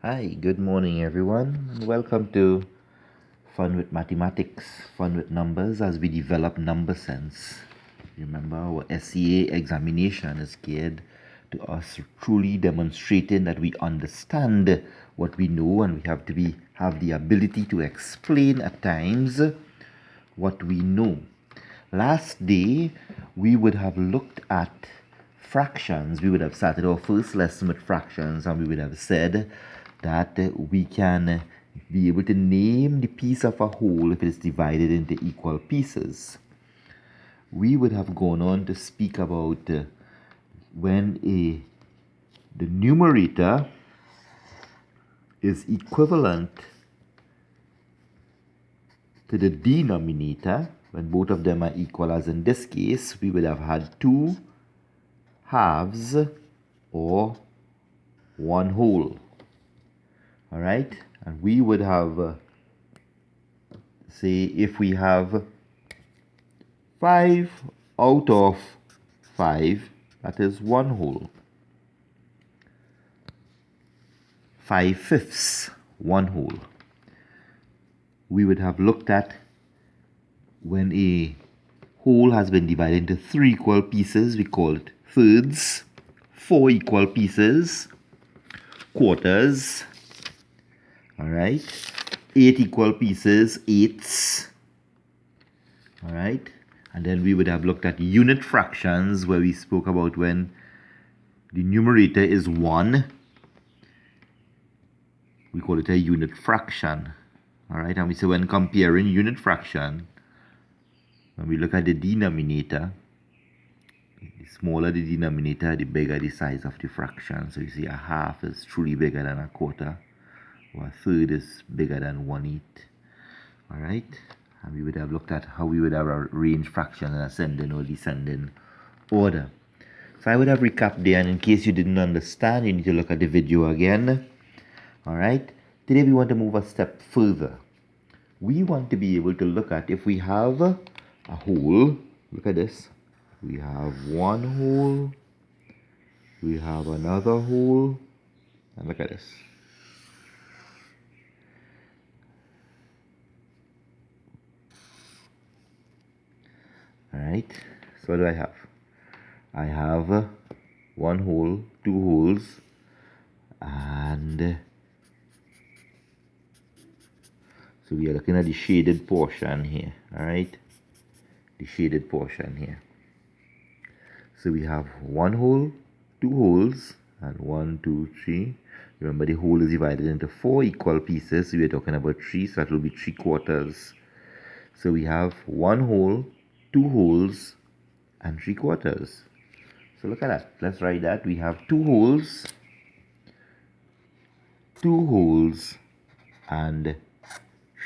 Hi, good morning everyone, and welcome to Fun with Mathematics, Fun with Numbers as we develop number sense. Remember, our SCA examination is geared to us truly demonstrating that we understand what we know and we have the ability to explain at times what we know. Last day, we would have looked at fractions. We would have started our first lesson with fractions and we would have said that we can be able to name the piece of a whole if it is divided into equal pieces. We would have gone on to speak about when the numerator is equivalent to the denominator, when both of them are equal, as in this case, we would have had two halves or one whole. All right, and we would have say if we have 5 out of 5, that is one whole. 5/5, one whole. We would have looked at when a whole has been divided into 3 equal pieces, we call it thirds. 4 equal pieces, quarters. All right, 8 equal pieces, eighths. All right, and then we would have looked at unit fractions, where we spoke about when the numerator is 1, we call it a unit fraction. All right, and we say when comparing unit fraction, when we look at the denominator, the smaller the denominator, the bigger the size of the fraction. So you see a half is truly bigger than a quarter, or a third is bigger than 1/8. All right, and we would have looked at how we would have arranged fractions in ascending or descending order. So I would have recapped there, and in case you didn't understand, you need to look at the video again. All right, today we want to move a step further. We want to be able to look at if we have a whole. Look at this. We have one whole, we have another whole, and look at this. Alright, so what do I have? I have one whole, two wholes, and so we are looking at the shaded portion here. Alright, the shaded portion here. So we have one whole, two wholes, and 1, 2, 3. Remember, the whole is divided into 4 equal pieces, so we're talking about 3, so that will be 3 quarters. So we have one whole, two wholes, and 3 quarters. So look at that. Let's write that. We have two wholes, and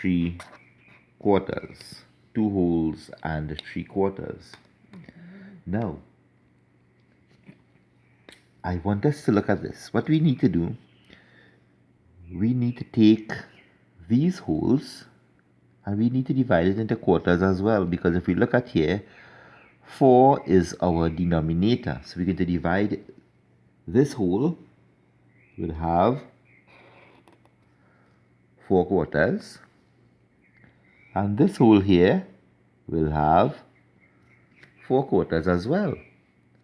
3 quarters. 2 wholes and 3 quarters. Now, I want us to look at this. What we need to do, we need to take these wholes and we need to divide it into quarters as well, because if we look at here, 4 is our denominator. So we're going to divide this whole, we'll have 4 quarters, and this whole here will have 4 quarters as well.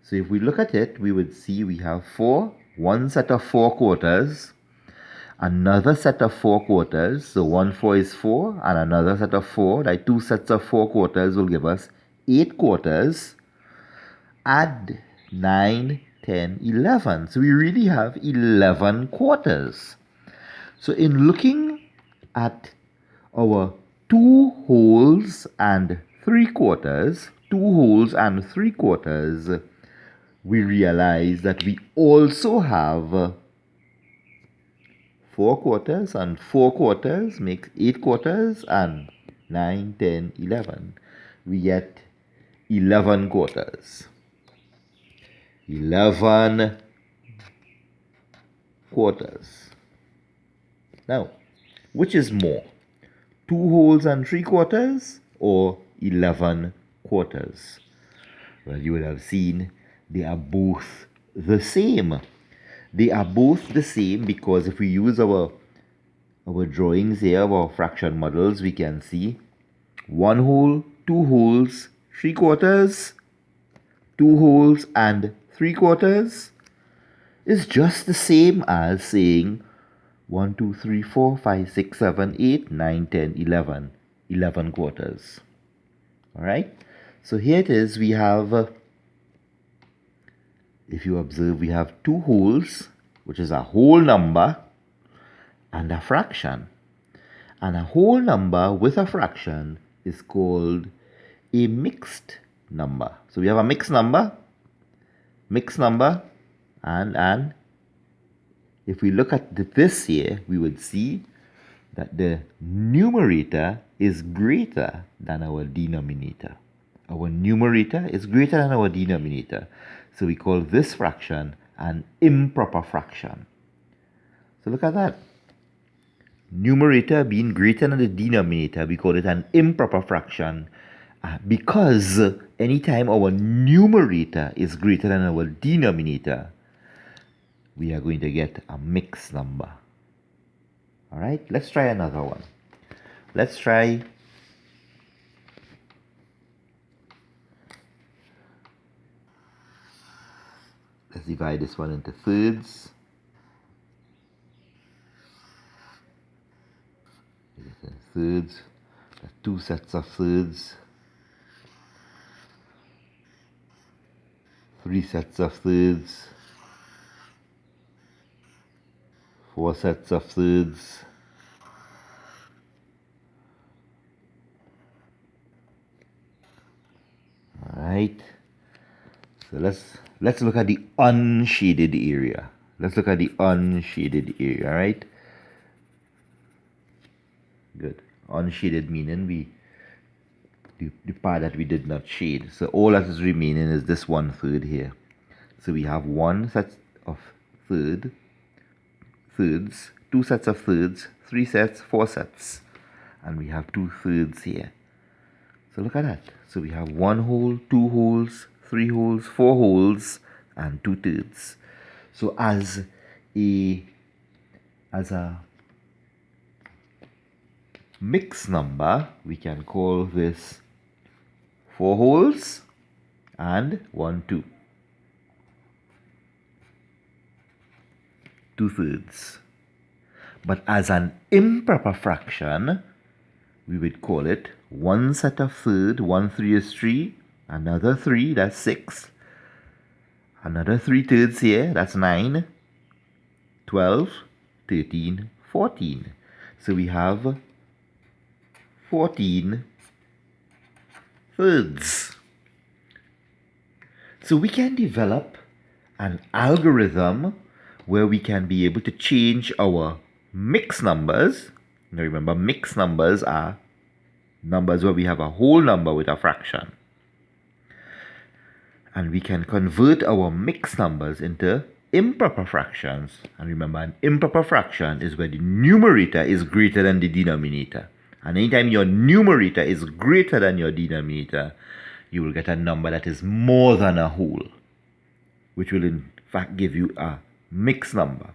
So if we look at it, we would see we have one set of 4 quarters, another set of 4 quarters. So 1 4 is 4, and another set of 4, like 2 sets of 4 quarters will give us 8 quarters. Add 9, 10, 11. So we really have 11 quarters. So in looking at our 2 wholes and 3 quarters, we realize that we also have 4 quarters, and 4 quarters makes 8 quarters, and 9, 10, 11. We get 11 quarters. 11 quarters. Now, which is more? 2 wholes and 3 quarters or 11 quarters? Well, you would have seen they are both the same. They are both the same because if we use our drawings here of our fraction models, we can see 1 whole, 2 wholes, 3 quarters, 2 wholes and 3 quarters is just the same as saying 1, 2, 3, 4, 5, 6, 7, 8, 9, 10, 11, 11 quarters. Alright, so here it is. We have, if you observe, we have 2 wholes, which is a whole number, and a fraction. And a whole number with a fraction is called a mixed number. So we have a mixed number, and if we look at this here, we would see that the numerator is greater than our denominator. Our numerator is greater than our denominator. So we call this fraction an improper fraction. So look at that. Numerator being greater than the denominator, we call it an improper fraction because anytime our numerator is greater than our denominator, we are going to get a mixed number. Alright, let's try another one. Let's divide this one into thirds. Thirds, 2 sets of thirds, 3 sets of thirds, 4 sets of thirds, alright. So let's look at the unshaded area. Right? Good. Unshaded meaning the part that we did not shade. So all that is remaining is this 1/3 here. So we have 1 set of thirds, 2 sets of thirds, 3 sets, 4 sets, and we have 2/3 here. So look at that. So we have 1 whole, 2 wholes, 3 wholes, 4 wholes, and 2/3. So as a mixed number, we can call this 4 wholes and 1, 2. 2/3. But as an improper fraction, we would call it 1 set of third, 1 3 is 3, another 3, that's 6, another 3/3 here, that's 9, 12, 13, 14. So we have 14 thirds. So we can develop an algorithm where we can be able to change our mixed numbers. Now remember, mixed numbers are numbers where we have a whole number with a fraction. And we can convert our mixed numbers into improper fractions. And remember, an improper fraction is where the numerator is greater than the denominator. And anytime your numerator is greater than your denominator, you will get a number that is more than a whole, which will in fact give you a mixed number.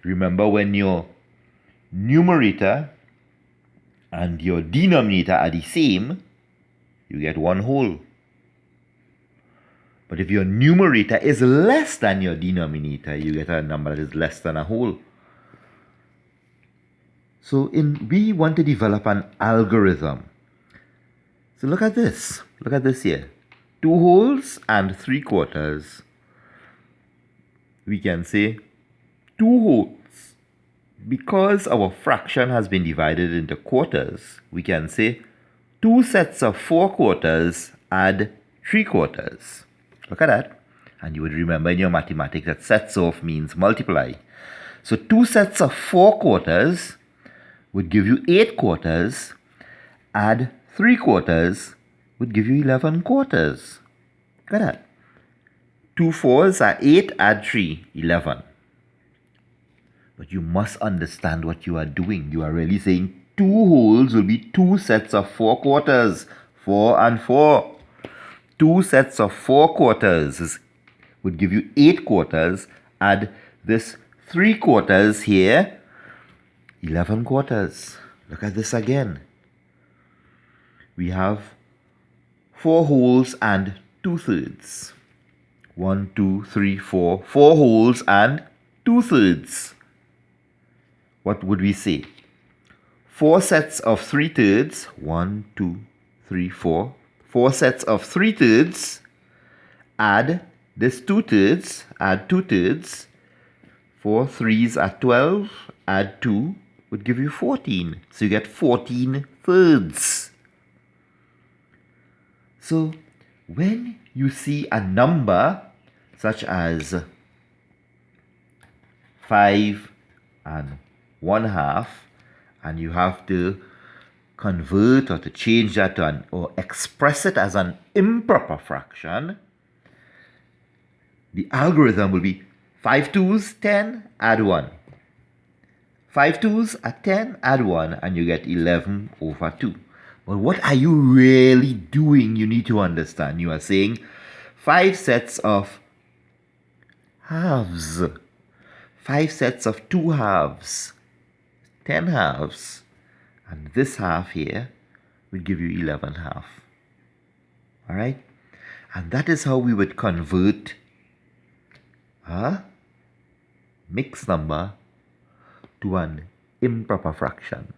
Remember, when your numerator and your denominator are the same, you get 1 whole. But if your numerator is less than your denominator, you get a number that is less than a whole. So we want to develop an algorithm. So look at this. Look at this here. 2 wholes and 3 quarters. We can say 2 wholes. Because our fraction has been divided into quarters, we can say 2 sets of 4 quarters add 3 quarters. Look at that. And you would remember in your mathematics that sets of means multiply. So 2 sets of 4 quarters would give you 8 quarters. Add 3 quarters would give you 11 quarters. Look at that. 2 4s are 8, add 3, 11. But you must understand what you are doing. You are really saying 2 wholes will be 2 sets of 4 quarters. 4 and 4. 2 sets of 4 quarters would give you 8 quarters. Add this 3/4 here, 11/4. Look at this again. We have 4 wholes and 2/3. 1, 2, 3, 4. 4 wholes and 2/3. What would we say? 4 sets of 3/3. 1, 2, 3, 4. 4 sets of 3/3. Add this 2/3. Add 2/3. 4 threes are 12. Add 2 would give you 14. So you get 14/3. So when you see a number such as 5 and 1/2, and you have to convert or to change that to or express it as an improper fraction, the algorithm will be 5 2s, 10, add 1. 5 2s are 10, add 1, and you get 11/2. But what are you really doing? You need to understand. You are saying 5 sets of halves, 5 sets of 2 halves, 10 halves, and this half here will give you 11/2. All right? And that is how we would convert a mixed number to an improper fraction.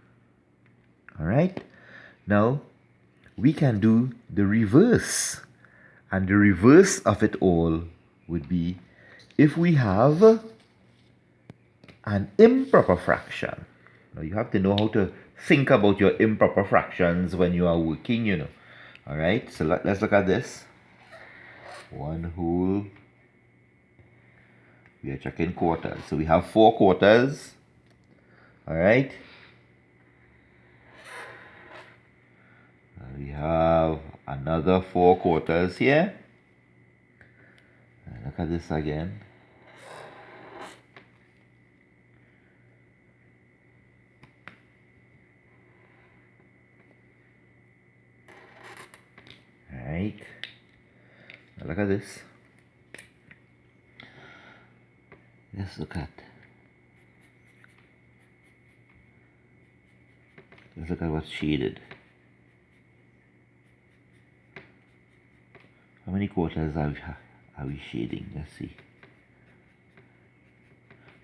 All right? Now, we can do the reverse. And the reverse of it all would be if we have an improper fraction. Now, you have to know how to think about your improper fractions when you are working, you know. All right? So let's look at this. 1 whole. We are checking quarters. So we have 4/4. All right? We have another 4/4 here. Look at this again. All right. Now look at this. Let's look at what's shaded. How many quarters are we shading? Let's see.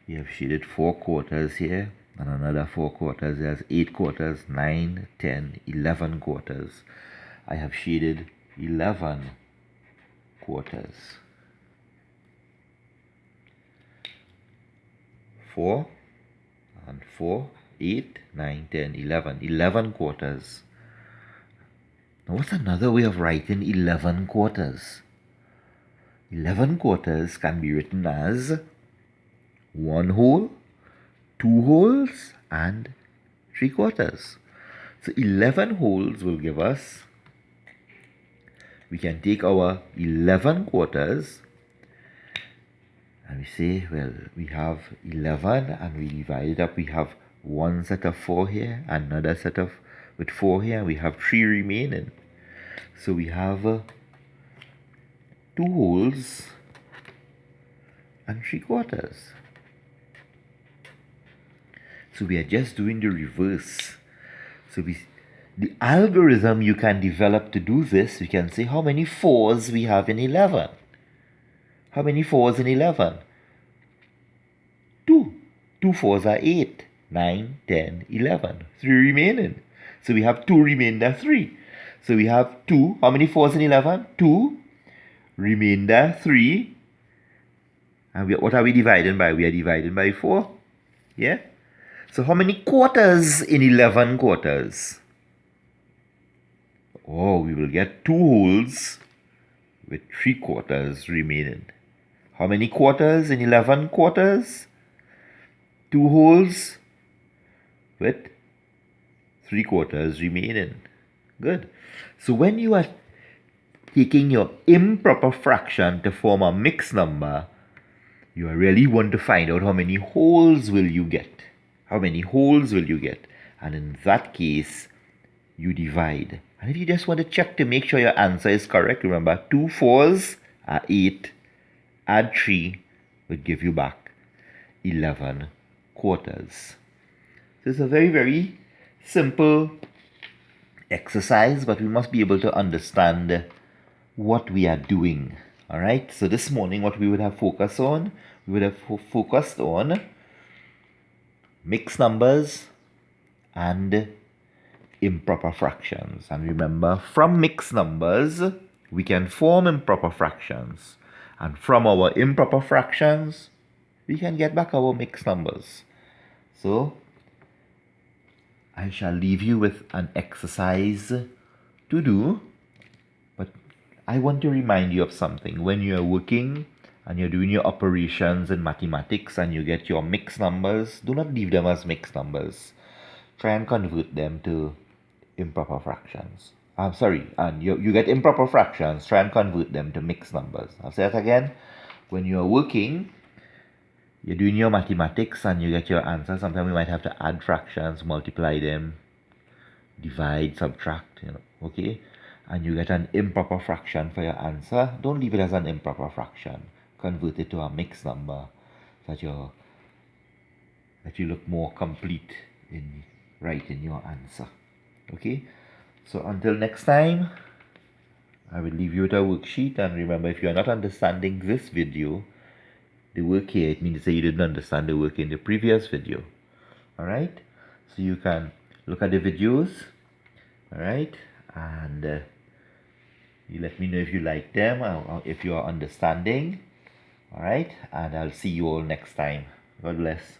We have shaded 4/4 here, and another 4/4. There's 8/4, 9, 10, 11/4. I have shaded 11/4. 4 and 4, 8, 9, 10, 11. 11/4. Now what's another way of writing 11/4? 11/4 can be written as 1 whole, 2 wholes, and 3/4. So 11 wholes will give us, we can take our 11/4 and we say, well, we have 11 and we divide it up. We have one set of 4 here, another set of with 4 here, and we have 3 remaining. So we have 2 wholes and 3/4. So we are just doing the reverse. So the algorithm you can develop to do this, you can say how many 4s we have in 11. How many 4s in 11? 2. 2 4s are 8, 9, 10, 11. 3 remaining. So we have 2 remainder 3. So we have 2. How many 4s in 11? 2. Remainder 3. And what are we dividing by? We are dividing by 4. Yeah? So how many quarters in 11/4? Oh, we will get 2 wholes with 3/4 remaining. How many quarters in 11/4? 2 wholes with 3/4 remaining. Good. So when you are taking your improper fraction to form a mixed number, you really want to find out how many wholes will you get. How many wholes will you get? And in that case, you divide. And if you just want to check to make sure your answer is correct, remember 2 4s are 8, add 3 would give you back 11 quarters. So it's a very, very simple exercise, but we must be able to understand what we are doing. All right. So this morning, what we would have focused on, we would have focused on mixed numbers and improper fractions. And remember, from mixed numbers, we can form improper fractions. And from our improper fractions, we can get back our mixed numbers. So, I shall leave you with an exercise to do, but I want to remind you of something. When you're working and you're doing your operations in mathematics and you get your mixed numbers, do not leave them as mixed numbers. Try and convert them to improper fractions. I'm sorry, and you get improper fractions, try and convert them to mixed numbers. I'll say that again. When you're working, you're doing your mathematics and you get your answer. Sometimes you might have to add fractions, multiply them, divide, subtract, okay? And you get an improper fraction for your answer. Don't leave it as an improper fraction. Convert it to a mixed number so that you look more complete in writing your answer. Okay? So until next time, I will leave you with a worksheet, and remember, if you are not understanding this video, the work here, it means that you didn't understand the work in the previous video. Alright? So you can look at the videos, alright? And you let me know if you like them or if you are understanding. Alright? And I'll see you all next time. God bless.